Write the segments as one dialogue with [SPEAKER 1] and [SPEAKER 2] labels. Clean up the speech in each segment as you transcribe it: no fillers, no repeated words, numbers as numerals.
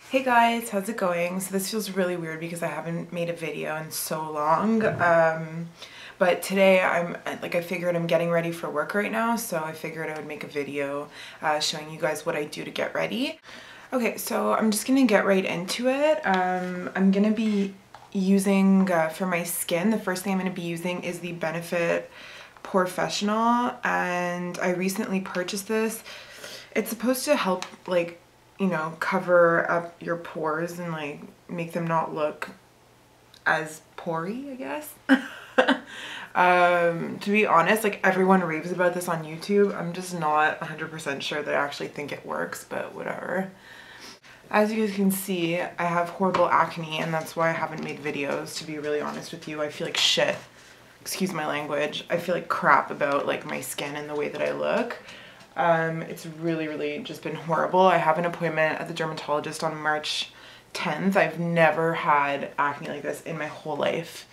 [SPEAKER 1] Hey guys, how's it going? So this feels really weird because I haven't made a video in so long. But today I figured I'm getting ready for work right now, so I figured I would make a video showing you guys what I do to get ready. Okay, so I'm just gonna get right into it. I'm gonna be using, for my skin, the first thing I'm gonna be using is the Benefit Porefessional, and I recently purchased this. It's supposed to help, like, you know, cover up your pores and like make them not look as pory, I guess. To be honest, like, everyone raves about this on YouTube. I'm just not 100% sure that I actually think it works, but whatever. As you guys can see, I have horrible acne, and that's why I haven't made videos, to be really honest with you. I feel like shit. Excuse my language. I feel like crap about like my skin and the way that I look. It's really just been horrible. I have an appointment at the dermatologist on March 10th. I've never had acne like this in my whole life.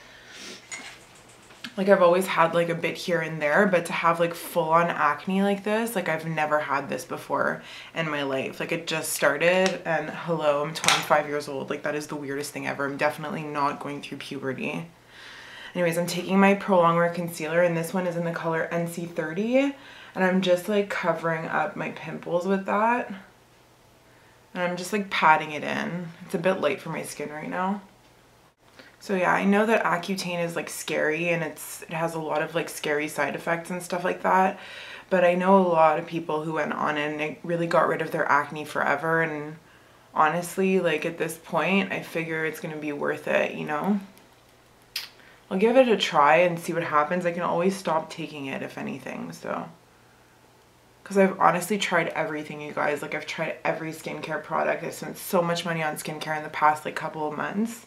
[SPEAKER 1] Like, I've always had like a bit here and there, but to have like full-on acne like this, like, I've never had this before in my life. Like, it just started, and hello, I'm 25 years old. Like, that is the weirdest thing ever. I'm definitely not going through puberty. Anyways, I'm taking my Pro Longwear concealer, and this one is in the color NC30. And I'm just like covering up my pimples with that. And I'm just like patting it in. It's a bit light for my skin right now. So yeah, I know that Accutane is like scary, and it has a lot of like scary side effects and stuff like that. But I know a lot of people who went on it and it really got rid of their acne forever. And honestly, like, at this point, I figure it's gonna be worth it, you know? I'll give it a try and see what happens. I can always stop taking it if anything, so. Because I've honestly tried everything, you guys. Like, I've tried every skincare product. I've spent so much money on skincare in the past like couple of months,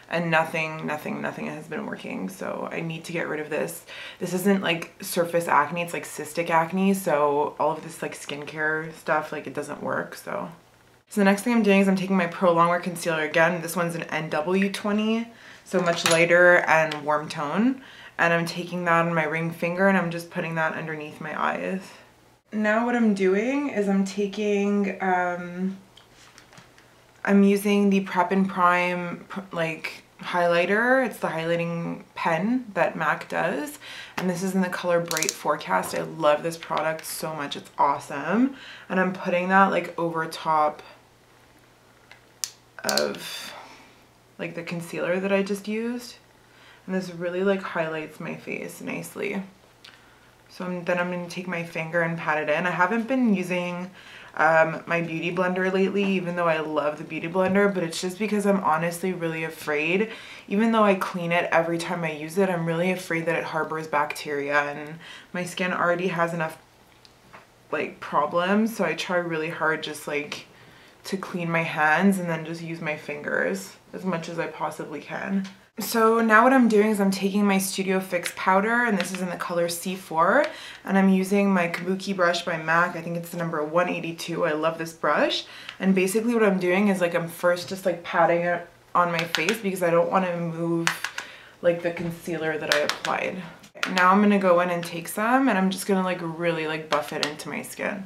[SPEAKER 1] and nothing has been working. So I need to get rid of this. This isn't like surface acne, it's like cystic acne. So all of this like skincare stuff, like, it doesn't work. So the next thing I'm doing is I'm taking my Pro Longwear concealer again. This one's an NW20, so much lighter and warm tone. And I'm taking that on my ring finger, and I'm just putting that underneath my eyes. Now what I'm doing is I'm taking, I'm using the Prep and Prime like highlighter. It's the highlighting pen that MAC does, and this is in the color Bright Forecast. I love this product so much. It's awesome. And I'm putting that like over top of like the concealer that I just used, and this really like highlights my face nicely. So then I'm going to take my finger and pat it in. I haven't been using my Beauty Blender lately, even though I love the Beauty Blender, but it's just because I'm honestly really afraid. Even though I clean it every time I use it, I'm really afraid that it harbors bacteria, and my skin already has enough like problems, so I try really hard just like to clean my hands and then just use my fingers as much as I possibly can. So now what I'm doing is I'm taking my Studio Fix powder, and this is in the color C4, and I'm using my Kabuki brush by MAC. I think it's the number 182. I love this brush. And basically what I'm doing is like I'm first just like patting it on my face because I don't want to move like the concealer that I applied. Now I'm going to go in and take some, and I'm just going to like really like buff it into my skin.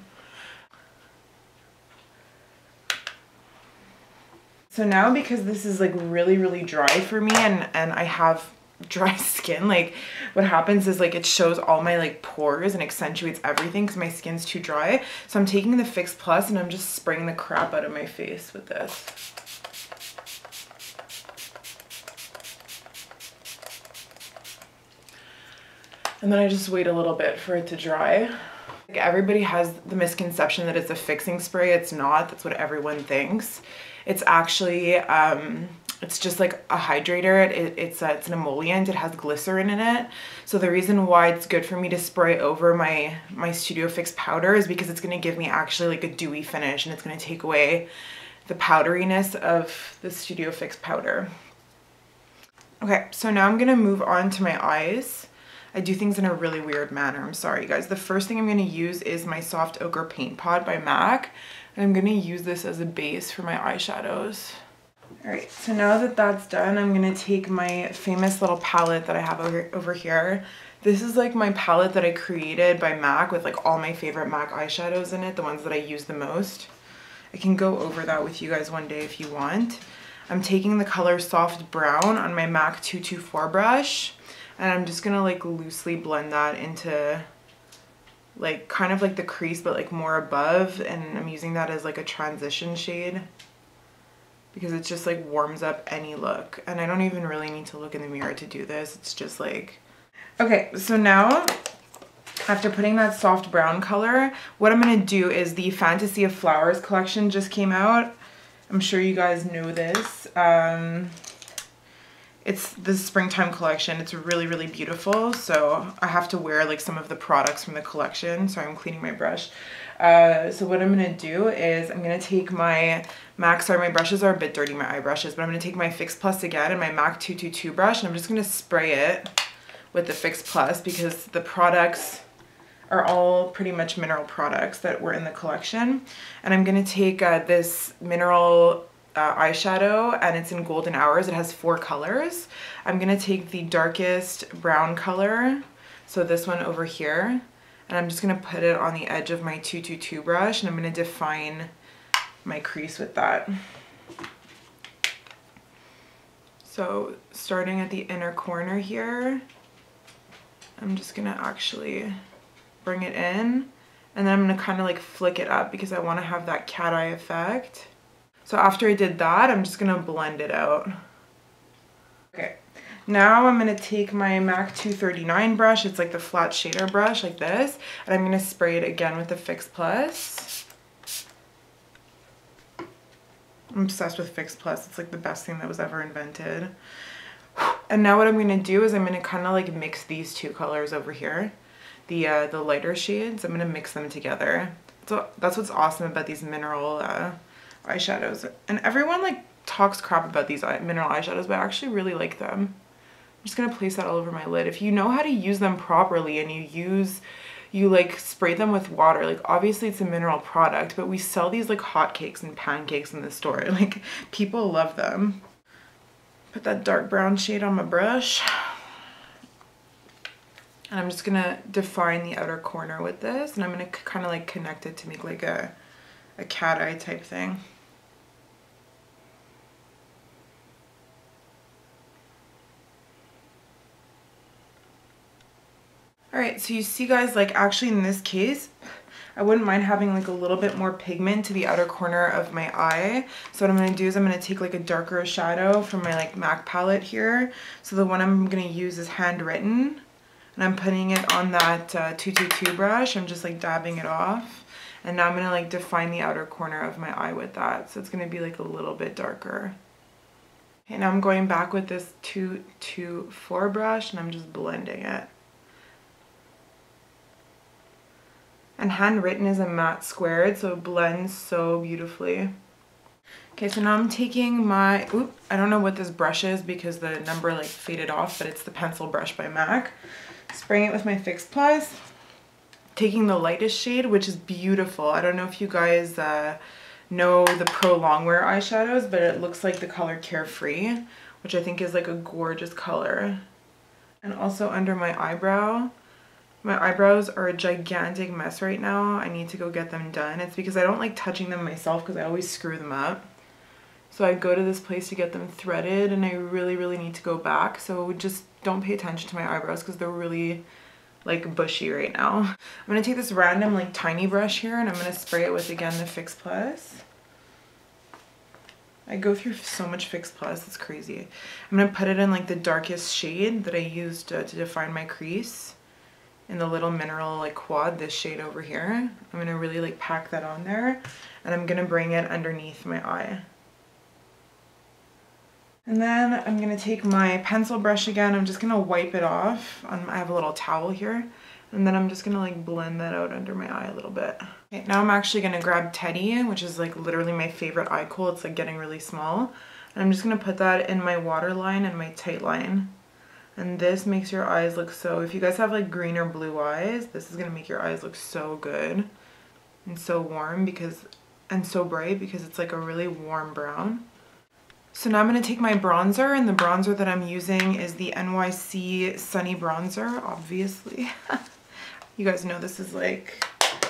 [SPEAKER 1] So now, because this is like really dry for me, and I have dry skin, like, what happens is like it shows all my like pores and accentuates everything because my skin's too dry. So I'm taking the Fix Plus, and I'm just spraying the crap out of my face with this. And then I just wait a little bit for it to dry. Like, everybody has the misconception that it's a fixing spray. It's not. That's what everyone thinks. It's actually, it's just like a hydrator. It's an emollient. It has glycerin in it. So the reason why it's good for me to spray over my Studio Fix powder is because it's going to give me actually like a dewy finish, and it's going to take away the powderiness of the Studio Fix powder. Okay, so now I'm going to move on to my eyes. I do things in a really weird manner. I'm sorry, you guys. The first thing I'm going to use is my Soft Ochre Paintpot by MAC. And I'm going to use this as a base for my eyeshadows. Alright, so now that that's done, I'm going to take my famous little palette that I have over here. This is like my palette that I created by MAC with like all my favorite MAC eyeshadows in it, the ones that I use the most. I can go over that with you guys one day if you want. I'm taking the color Soft Brown on my MAC 224 brush, and I'm just gonna like loosely blend that into like kind of like the crease but like more above, and I'm using that as like a transition shade because it just like warms up any look, and I don't even really need to look in the mirror to do this. It's just like, okay, so now after putting that soft brown color, what I'm gonna do is the Fantasy of Flowers collection just came out. I'm sure you guys know this. It's the springtime collection. It's really, really beautiful. So I have to wear like some of the products from the collection. Sorry, I'm cleaning my brush. So what I'm gonna do is I'm gonna take my MAC, sorry, my brushes are a bit dirty, my eye brushes, but I'm gonna take my Fix Plus again and my MAC 222 brush, and I'm just gonna spray it with the Fix Plus because the products are all pretty much mineral products that were in the collection. And I'm gonna take this mineral eyeshadow, and it's in Golden Hours. It has 4 colors. I'm gonna take the darkest brown color, so this one over here, and I'm just gonna put it on the edge of my 222 brush, and I'm gonna define my crease with that. So starting at the inner corner here, I'm just gonna actually bring it in, and then I'm gonna kind of like flick it up because I want to have that cat eye effect. So after I did that, I'm just gonna blend it out. Okay, now I'm gonna take my MAC 239 brush, it's like the flat shader brush like this, and I'm gonna spray it again with the Fix Plus. I'm obsessed with Fix Plus, it's like the best thing that was ever invented. And now what I'm gonna do is I'm gonna kind of like mix these 2 colors over here. The lighter shades, I'm gonna mix them together. So that's what's awesome about these mineral eyeshadows. And everyone like talks crap about these mineral eyeshadows, but I actually really like them. I'm just gonna place that all over my lid. If you know how to use them properly and you like spray them with water, like obviously it's a mineral product, but we sell these like hotcakes and pancakes in the store. Like people love them. Put that dark brown shade on my brush. And I'm just gonna define the outer corner with this, and I'm gonna kind of like connect it to make like a cat eye type thing. All right, so you see guys, like actually in this case, I wouldn't mind having like a little bit more pigment to the outer corner of my eye. So what I'm gonna do is I'm gonna take like a darker shadow from my like MAC palette here. So the one I'm gonna use is Handwritten. And I'm putting it on that 222 brush. I'm just like dabbing it off. And now I'm gonna like define the outer corner of my eye with that. So it's gonna be like a little bit darker. Okay, now I'm going back with this 224 brush and I'm just blending it. And Handwritten is a matte squared, so it blends so beautifully. Okay, so now I'm taking my, I don't know what this brush is because the number like faded off, but it's the pencil brush by MAC. Spraying it with my Fix Plus, taking the lightest shade, which is beautiful. I don't know if you guys know the Pro Longwear eyeshadows, but it looks like the color Carefree, which I think is like a gorgeous color. And also under my eyebrow. My eyebrows are a gigantic mess right now. I need to go get them done. It's because I don't like touching them myself because I always screw them up. So I go to this place to get them threaded, and I really, really need to go back. So just don't pay attention to my eyebrows because they're really like bushy right now. I'm gonna take this random like tiny brush here and I'm gonna spray it with again the Fix Plus. I go through so much Fix Plus, it's crazy. I'm gonna put it in like the darkest shade that I used to define my crease. In the little mineral like quad, this shade over here. I'm gonna really like pack that on there, and I'm gonna bring it underneath my eye. And then I'm gonna take my pencil brush again. I'm just gonna wipe it off. I have a little towel here, and then I'm just gonna like blend that out under my eye a little bit. Okay, now I'm actually gonna grab Teddy, which is like literally my favorite eye kohl. It's like getting really small, and I'm just gonna put that in my waterline and my tight line. And this makes your eyes look so, if you guys have like green or blue eyes, this is gonna make your eyes look so good and so warm and so bright because it's like a really warm brown. So now I'm gonna take my bronzer, and the bronzer that I'm using is the NYX Sunny Bronzer, obviously. You guys know this is like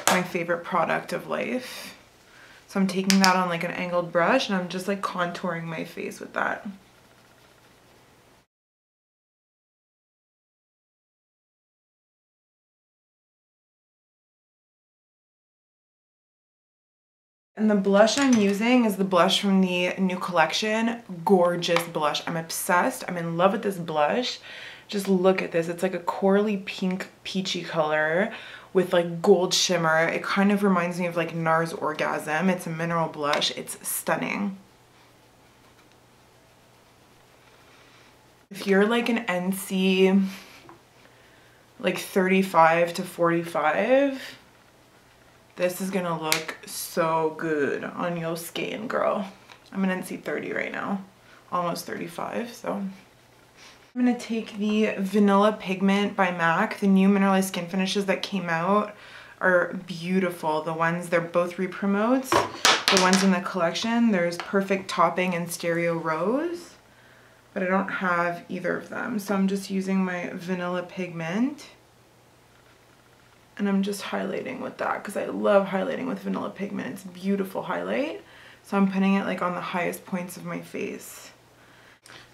[SPEAKER 1] my favorite product of life. So I'm taking that on like an angled brush and I'm just like contouring my face with that. And the blush I'm using is the blush from the new collection. Gorgeous blush. I'm obsessed. I'm in love with this blush. Just look at this. It's like a corally pink peachy color with like gold shimmer. It kind of reminds me of like NARS Orgasm. It's a mineral blush. It's stunning. If you're like an NC like 35 to 45, this is gonna look so good on your skin, girl. I'm an NC 30 right now, almost 35, so. I'm gonna take the Vanilla Pigment by MAC. The new Mineralized skin finishes that came out are beautiful. The ones, they're both re-promotes. The ones in the collection, there's Perfect Topping and Stereo Rose, but I don't have either of them. So I'm just using my Vanilla Pigment. And I'm just highlighting with that because I love highlighting with Vanilla Pigment. It's beautiful highlight. So I'm putting it like on the highest points of my face.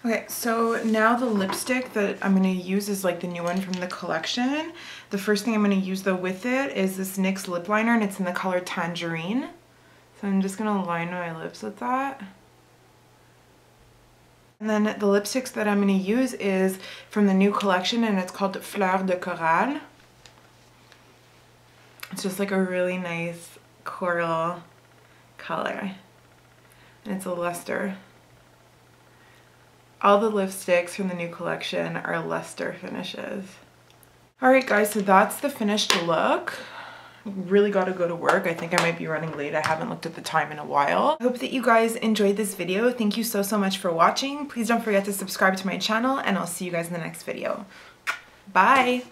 [SPEAKER 1] Okay, so now the lipstick that I'm going to use is like the new one from the collection. The first thing I'm going to use though with it is this NYX Lip Liner, and it's in the color Tangerine. So I'm just going to line my lips with that. And then the lipsticks that I'm going to use is from the new collection, and it's called Fleur de Coral. It's just like a really nice coral color, and it's a Lustre. All the lipsticks from the new collection are Lustre finishes. Alright guys, so that's the finished look. Really gotta go to work. I think I might be running late. I haven't looked at the time in a while. I hope that you guys enjoyed this video. Thank you so much for watching. Please don't forget to subscribe to my channel, and I'll see you guys in the next video. Bye!